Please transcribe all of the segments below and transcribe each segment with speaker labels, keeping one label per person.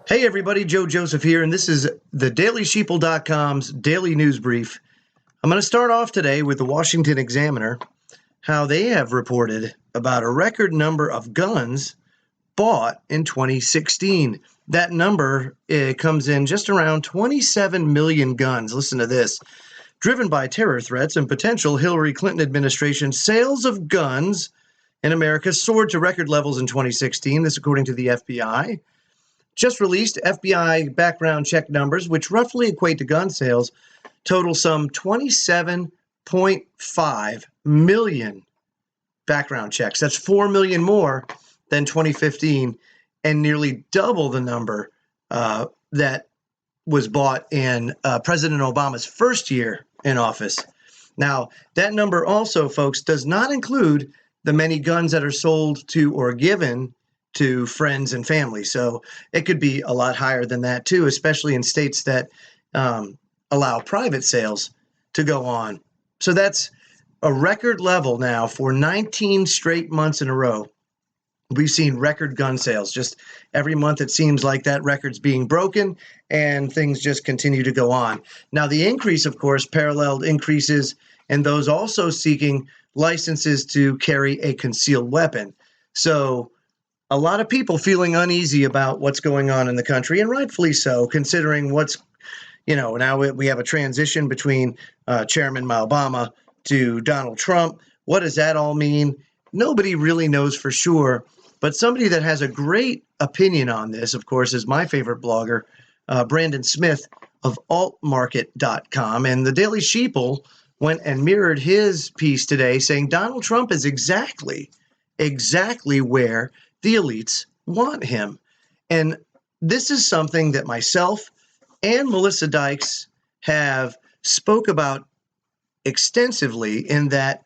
Speaker 1: Hey everybody, Joe Joseph here, and this is the Sheeple.com's daily news brief. I'm going to start off today with the Washington Examiner, how they have reported about a record number of guns bought in 2016. That number comes in just around 27 million guns. Listen to this. Driven by terror threats and potential Hillary Clinton administration, sales of guns in America soared to record levels in 2016. This according to the FBI. Just released FBI background check numbers, which roughly equate to gun sales, total some 27.5 million background checks. That's 4 million more than 2015 and nearly double the number that was bought in President Obama's first year in office. Now, that number also, folks, does not include the many guns that are sold to or given to friends and family. So it could be a lot higher than that too, especially in states that allow private sales to go on. So that's a record level now for 19 straight months in a row. We've seen record gun sales. Just every month it seems like that record's being broken and things just continue to go on. Now the increase, of course, paralleled increases in those also seeking licenses to carry a concealed weapon. So a lot of people feeling uneasy about what's going on in the country, and rightfully so, considering what's, now we have a transition between Chairman Mao-bama to Donald Trump. What does that all mean? Nobody really knows for sure, but somebody that has a great opinion on this, of course, is my favorite blogger, Brandon Smith of altmarket.com. And the Daily Sheeple went and mirrored his piece today saying Donald Trump is exactly where the elites want him. And this is something that myself and Melissa Dykes have spoke about extensively, in that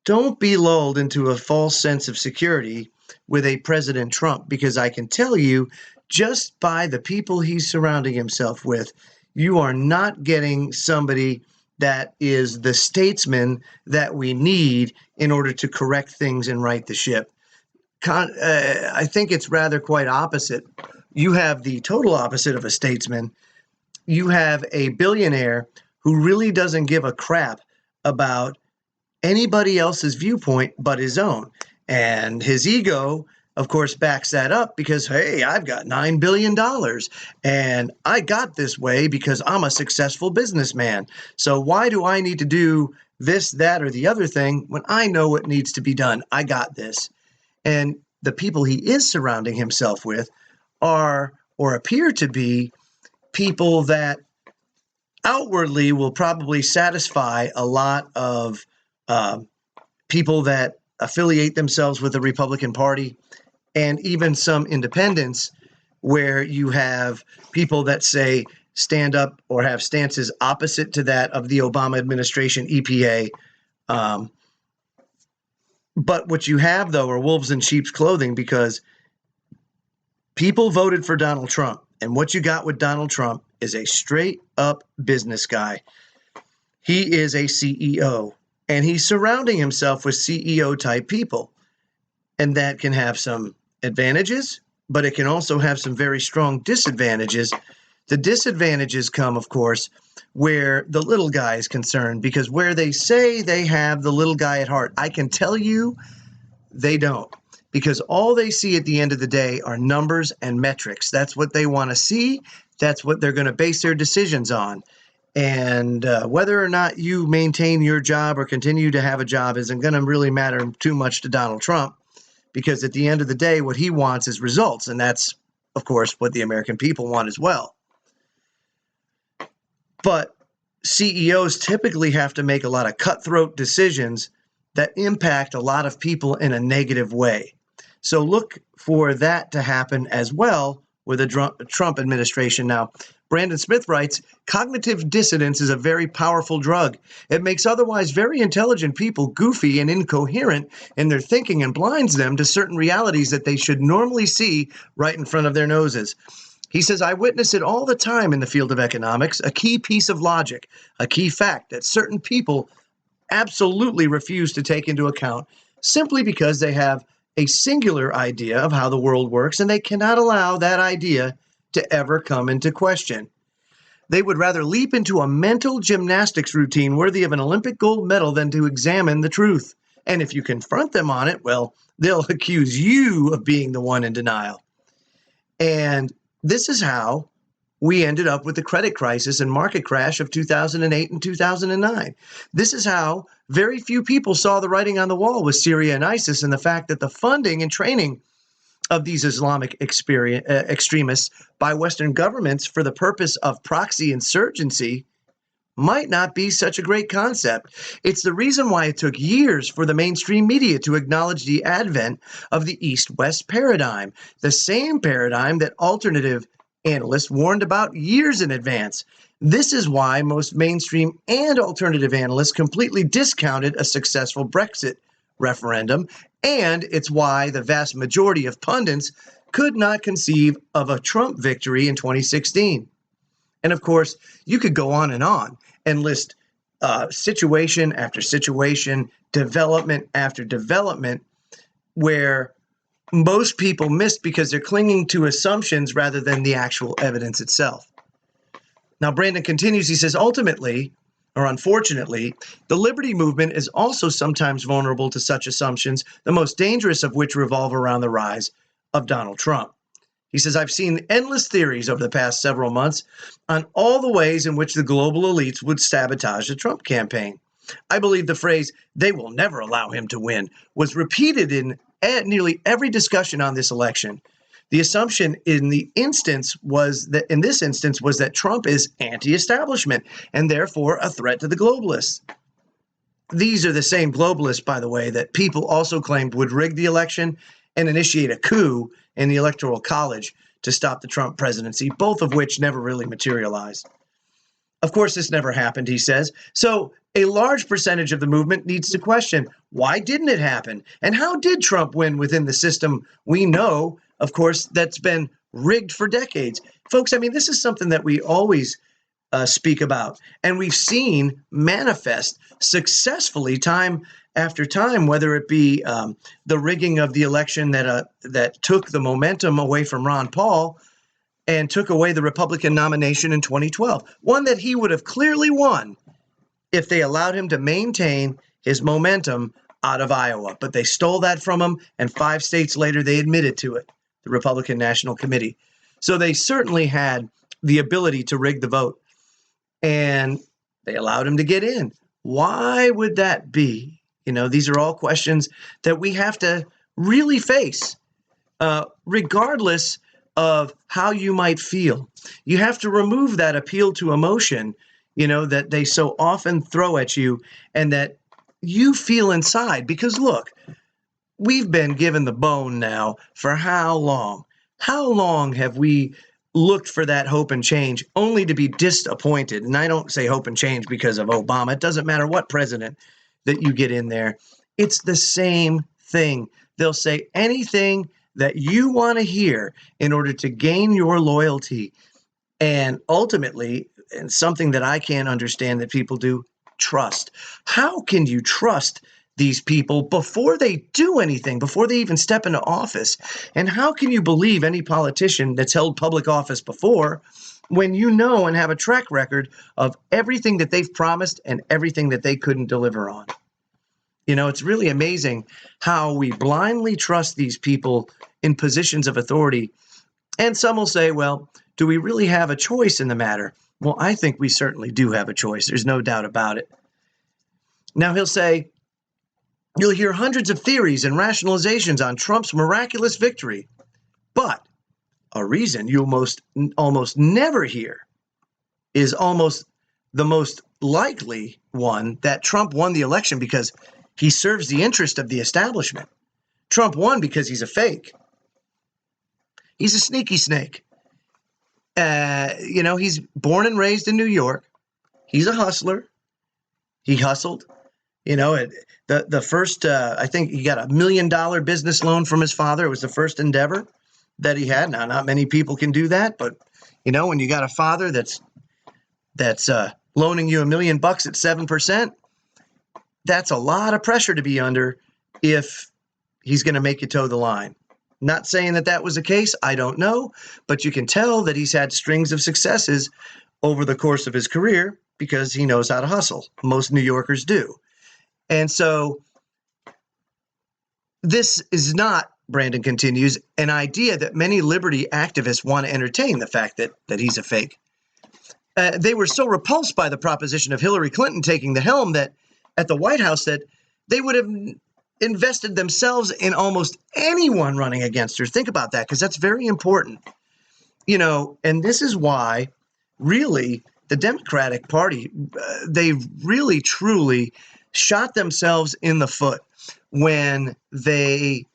Speaker 1: don't be lulled into a false sense of security with a President Trump, because I can tell you, just by the people he's surrounding himself with, you are not getting somebody that is the statesman that we need in order to correct things and right the ship. I think it's rather quite opposite. You have the total opposite of a statesman. You have a billionaire who really doesn't give a crap about anybody else's viewpoint but his own. And his ego, of course, backs that up because, hey, I've got $9 billion and I got this way because I'm a successful businessman. So why do I need to do this, that, or the other thing when I know what needs to be done? I got this. And the people he is surrounding himself with are, or appear to be, people that outwardly will probably satisfy a lot of people that affiliate themselves with the Republican Party, and even some independents, where you have people that say stand up or have stances opposite to that of the Obama administration, EPA. But what you have, though, are wolves in sheep's clothing, because people voted for Donald Trump. And what you got with Donald Trump is a straight up business guy. He is a CEO, and he's surrounding himself with CEO type people. And that can have some advantages, but it can also have some very strong disadvantages. The disadvantages come, of course, where the little guy is concerned, because where they say they have the little guy at heart, I can tell you they don't, because all they see at the end of the day are numbers and metrics. That's what they want to see. That's what they're going to base their decisions on. And whether or not you maintain your job or continue to have a job isn't going to really matter too much to Donald Trump, because at the end of the day, what he wants is results. And that's, of course, what the American people want as well. But CEOs typically have to make a lot of cutthroat decisions that impact a lot of people in a negative way. So look for that to happen as well with a Trump administration. Now, Brandon Smith writes, cognitive dissonance is a very powerful drug. It makes otherwise very intelligent people goofy and incoherent in their thinking and blinds them to certain realities that they should normally see right in front of their noses. He says, I witness it all the time in the field of economics, a key piece of logic, a key fact that certain people absolutely refuse to take into account simply because they have a singular idea of how the world works, and they cannot allow that idea to ever come into question. They would rather leap into a mental gymnastics routine worthy of an Olympic gold medal than to examine the truth. And if you confront them on it, well, they'll accuse you of being the one in denial. And this is how we ended up with the credit crisis and market crash of 2008 and 2009. This is how very few people saw the writing on the wall with Syria and ISIS, and the fact that the funding and training of these Islamic extremists by Western governments for the purpose of proxy insurgency might not be such a great concept. It's the reason why it took years for the mainstream media to acknowledge the advent of the East-West paradigm, the same paradigm that alternative analysts warned about years in advance. This is why most mainstream and alternative analysts completely discounted a successful Brexit referendum, and it's why the vast majority of pundits could not conceive of a Trump victory in 2016. And of course, you could go on and list situation after situation, development after development, where most people missed because they're clinging to assumptions rather than the actual evidence itself. Now, Brandon continues, he says, ultimately, or unfortunately, the liberty movement is also sometimes vulnerable to such assumptions, the most dangerous of which revolve around the rise of Donald Trump. He says, I've seen endless theories over the past several months on all the ways in which the global elites would sabotage the Trump campaign. I believe the phrase, they will never allow him to win, was repeated in nearly every discussion on this election. The assumption in this instance was that Trump is anti-establishment and therefore a threat to the globalists. These are the same globalists, by the way, that people also claimed would rig the election and initiate a coup in the Electoral College to stop the Trump presidency, both of which never really materialized. Of course, this never happened, he says. So a large percentage of the movement needs to question, why didn't it happen? And how did Trump win within the system we know, of course, that's been rigged for decades? Folks, I mean, this is something that we always speak about, and we've seen manifest successfully time after time, whether it be the rigging of the election that took the momentum away from Ron Paul and took away the Republican nomination in 2012, one that he would have clearly won if they allowed him to maintain his momentum out of Iowa. But they stole that from him, and 5 states later, they admitted to it, the Republican National Committee. So they certainly had the ability to rig the vote, and they allowed him to get in. Why would that be? You know, these are all questions that we have to really face, regardless of how you might feel. You have to remove that appeal to emotion, you know, that they so often throw at you and that you feel inside. Because look, we've been given the bone now for how long? How long have we looked for that hope and change only to be disappointed? And I don't say hope and change because of Obama. It doesn't matter what president that you get in there. It's the same thing. They'll say anything that you want to hear in order to gain your loyalty. And ultimately, and something that I can't understand that people do, trust. How can you trust these people before they do anything, before they even step into office? And how can you believe any politician that's held public office before when you know and have a track record of everything that they've promised and everything that they couldn't deliver on? You know, it's really amazing how we blindly trust these people in positions of authority. And some will say, well, do we really have a choice in the matter? Well, I think we certainly do have a choice. There's no doubt about it. Now, he'll say, you'll hear hundreds of theories and rationalizations on Trump's miraculous victory. But a reason you'll almost never hear is almost the most likely one, that Trump won the election because he serves the interest of the establishment. Trump won because he's a fake. He's a sneaky snake. You know, he's born and raised in New York. He's a hustler. He hustled. You know, the first, I think he got $1 million business loan from his father. It was the first endeavor that he had. Now, not many people can do that, but, you know, when you got a father that's loaning you $1 million at 7%, that's a lot of pressure to be under if he's going to make you toe the line. Not saying that that was the case. I don't know. But you can tell that he's had strings of successes over the course of his career because he knows how to hustle. Most New Yorkers do. And so this is not, Brandon continues, an idea that many liberty activists want to entertain, the fact that he's a fake. They were so repulsed by the proposition of Hillary Clinton taking the helm that at the White House that they would have invested themselves in almost anyone running against her. Think about that, because that's very important. And this is why, really, the Democratic Party, they've really, truly shot themselves in the foot when they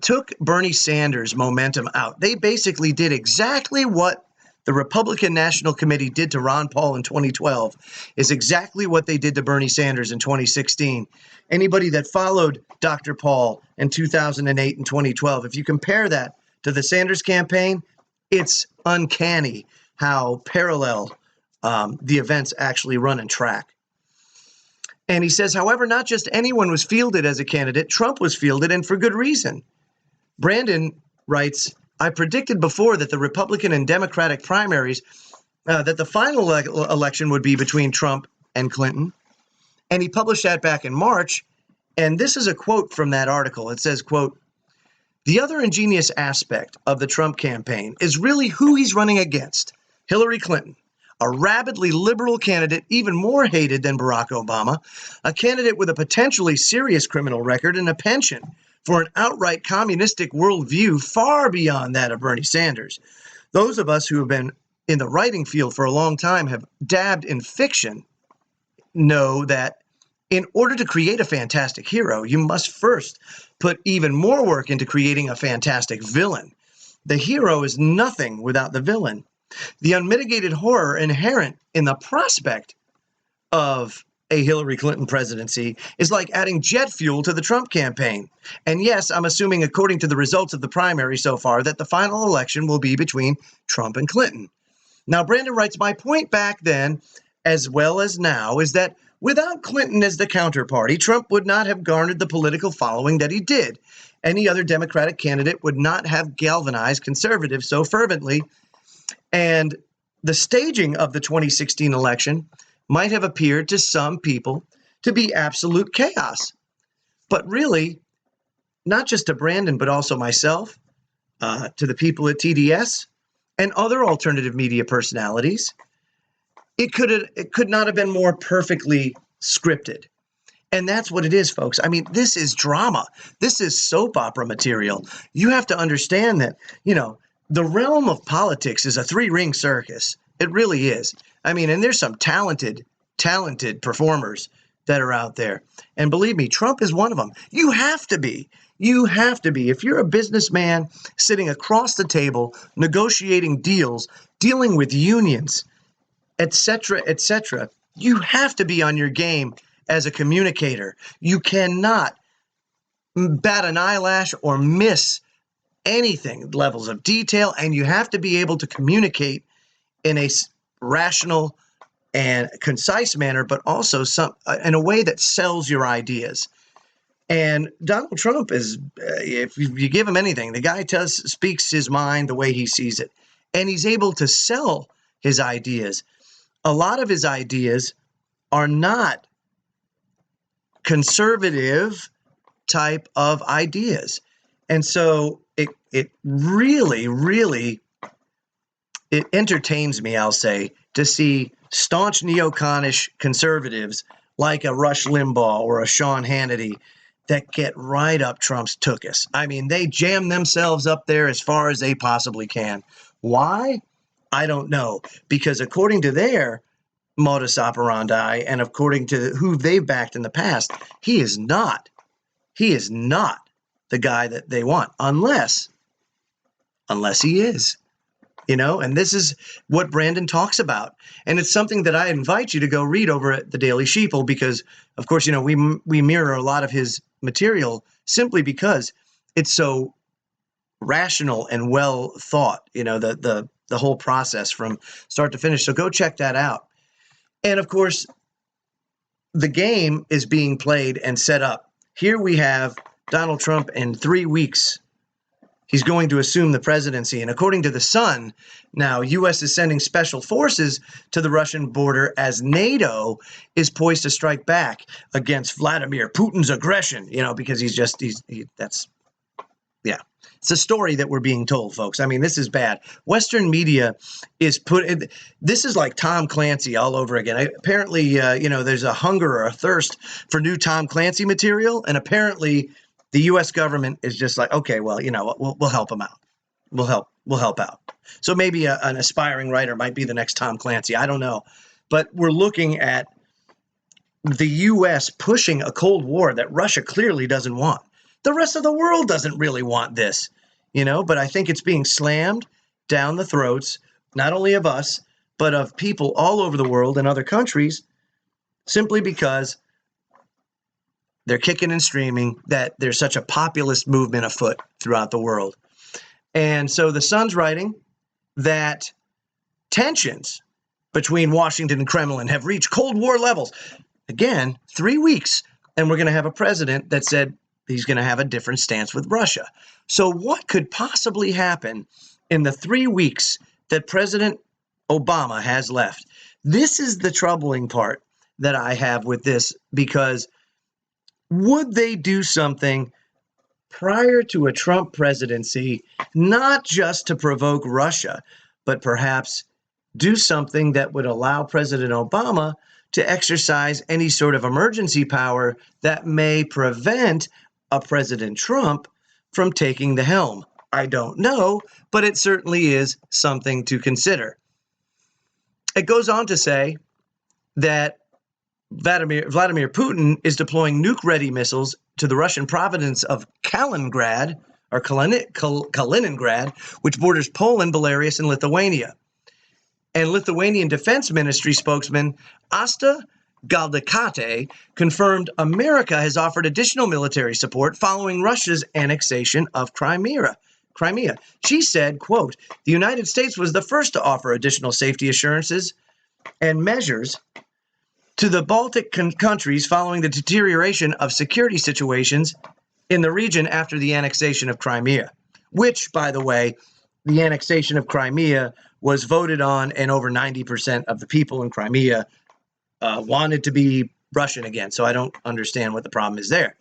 Speaker 1: took Bernie Sanders' momentum out. They basically did exactly what the Republican National Committee did to Ron Paul in 2012, is exactly what they did to Bernie Sanders in 2016. Anybody that followed Dr. Paul in 2008 and 2012, if you compare that to the Sanders campaign, it's uncanny how parallel the events actually run and track. And he says, however, not just anyone was fielded as a candidate, Trump was fielded, and for good reason. Brandon writes, I predicted before that the Republican and Democratic primaries, that the final election would be between Trump and Clinton. And he published that back in March. And this is a quote from that article. It says, quote, the other ingenious aspect of the Trump campaign is really who he's running against. Hillary Clinton, a rabidly liberal candidate, even more hated than Barack Obama, a candidate with a potentially serious criminal record and a penchant for an outright communistic worldview far beyond that of Bernie Sanders. Those of us who have been in the writing field for a long time, have dabbed in fiction, know that in order to create a fantastic hero, you must first put even more work into creating a fantastic villain. The hero is nothing without the villain. The unmitigated horror inherent in the prospect of a Hillary Clinton presidency is like adding jet fuel to the Trump campaign. And yes, I'm assuming, according to the results of the primary so far, that the final election will be between Trump and Clinton. Now, Brandon writes, my point back then, as well as now, is that without Clinton as the counterparty, Trump would not have garnered the political following that he did. Any other Democratic candidate would not have galvanized conservatives so fervently. And the staging of the 2016 election might have appeared to some people to be absolute chaos. But really, not just to Brandon, but also myself, to the people at TDS and other alternative media personalities, it could not have been more perfectly scripted. And that's what it is, folks. I mean, this is drama. This is soap opera material. You have to understand that, the realm of politics is a three-ring circus. It really is. I mean, and there's some talented performers that are out there. And believe me, Trump is one of them. You have to be. You have to be. If you're a businessman sitting across the table, negotiating deals, dealing with unions, etc., you have to be on your game as a communicator. You cannot bat an eyelash or miss anything, levels of detail, and you have to be able to communicate in a rational and concise manner, but also in a way that sells your ideas. And Donald Trump is, if you give him anything, the guy speaks his mind the way he sees it, and he's able to sell his ideas. A lot of his ideas are not conservative type of ideas. And so it really, really, it entertains me, I'll say, to see staunch neoconish conservatives like a Rush Limbaugh or a Sean Hannity that get right up Trump's tuchus. I mean, they jam themselves up there as far as they possibly can. Why? I don't know. Because according to their modus operandi and according to who they've backed in the past, he is not the guy that they want, unless he is, and this is what Brandon talks about. And it's something that I invite you to go read over at the Daily Sheeple, because of course, we mirror a lot of his material simply because it's so rational and well thought, the whole process from start to finish. So go check that out. And of course, the game is being played and set up. Here we have Donald Trump in 3 weeks he's going to assume the presidency. And according to The Sun, now U.S. is sending special forces to the Russian border as NATO is poised to strike back against Vladimir Putin's aggression, because it's a story that we're being told, folks. I mean, this is bad. Western media is this is like Tom Clancy all over again. Apparently, there's a hunger or a thirst for new Tom Clancy material. And apparently the U.S. government is just like, okay, well, we'll help them out. We'll help out. So maybe an aspiring writer might be the next Tom Clancy. I don't know. But we're looking at the U.S. pushing a Cold War that Russia clearly doesn't want. The rest of the world doesn't really want this, but I think it's being slammed down the throats, not only of us, but of people all over the world and other countries, simply because they're kicking and screaming that there's such a populist movement afoot throughout the world. And so the Sun's writing that tensions between Washington and Kremlin have reached Cold War levels. Again, 3 weeks, and we're going to have a president that said he's going to have a different stance with Russia. So what could possibly happen in the 3 weeks that President Obama has left? This is the troubling part that I have with this, because would they do something prior to a Trump presidency, not just to provoke Russia, but perhaps do something that would allow President Obama to exercise any sort of emergency power that may prevent a President Trump from taking the helm? I don't know, but it certainly is something to consider. It goes on to say that Vladimir Putin is deploying nuke-ready missiles to the Russian province of Kaliningrad, which borders Poland, Belarus, and Lithuania. And Lithuanian Defense Ministry spokesman Asta Galdikate confirmed America has offered additional military support following Russia's annexation of Crimea. She said, quote, "The United States was the first to offer additional safety assurances and measures to the Baltic countries following the deterioration of security situations in the region after the annexation of Crimea," which, by the way, the annexation of Crimea was voted on, and over 90% of the people in Crimea wanted to be Russian again. So I don't understand what the problem is there.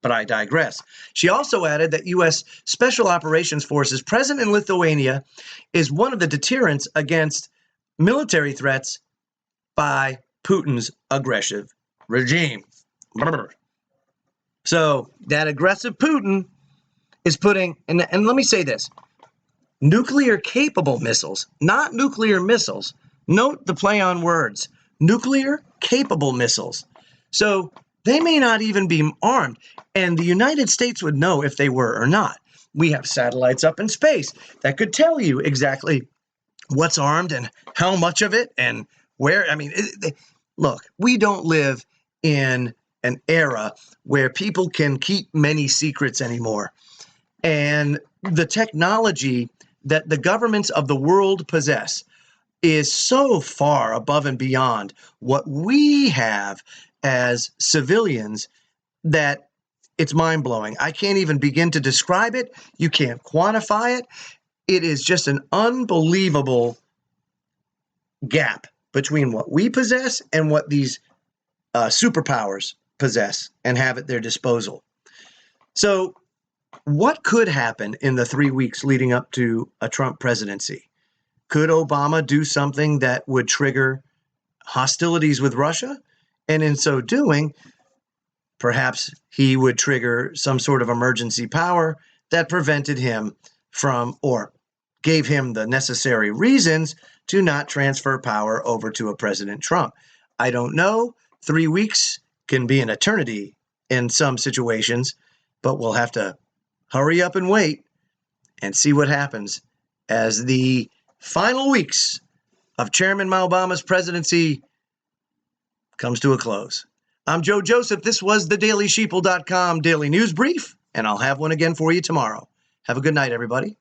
Speaker 1: But I digress. She also added that U.S. Special Operations Forces present in Lithuania is one of the deterrents against military threats by Putin's aggressive regime. So that aggressive Putin is putting, and let me say this, nuclear-capable missiles, not nuclear missiles. Note the play on words. Nuclear-capable missiles. So they may not even be armed, and the United States would know if they were or not. We have satellites up in space that could tell you exactly what's armed and how much of it and where. I mean, look, we don't live in an era where people can keep many secrets anymore. And the technology that the governments of the world possess is so far above and beyond what we have as civilians that it's mind-blowing. I can't even begin to describe it. You can't quantify it. It is just an unbelievable gap between what we possess and what these superpowers possess and have at their disposal. So what could happen in the 3 weeks leading up to a Trump presidency? Could Obama do something that would trigger hostilities with Russia? And in so doing, perhaps he would trigger some sort of emergency power that prevented him from, or gave him the necessary reasons to not transfer power over to a President Trump. I don't know. 3 weeks can be an eternity in some situations, but we'll have to hurry up and wait and see what happens as the final weeks of Chairman Mao-bama's presidency comes to a close. I'm Joe Joseph. This was the DailySheeple.com Daily News Brief, and I'll have one again for you tomorrow. Have a good night, everybody.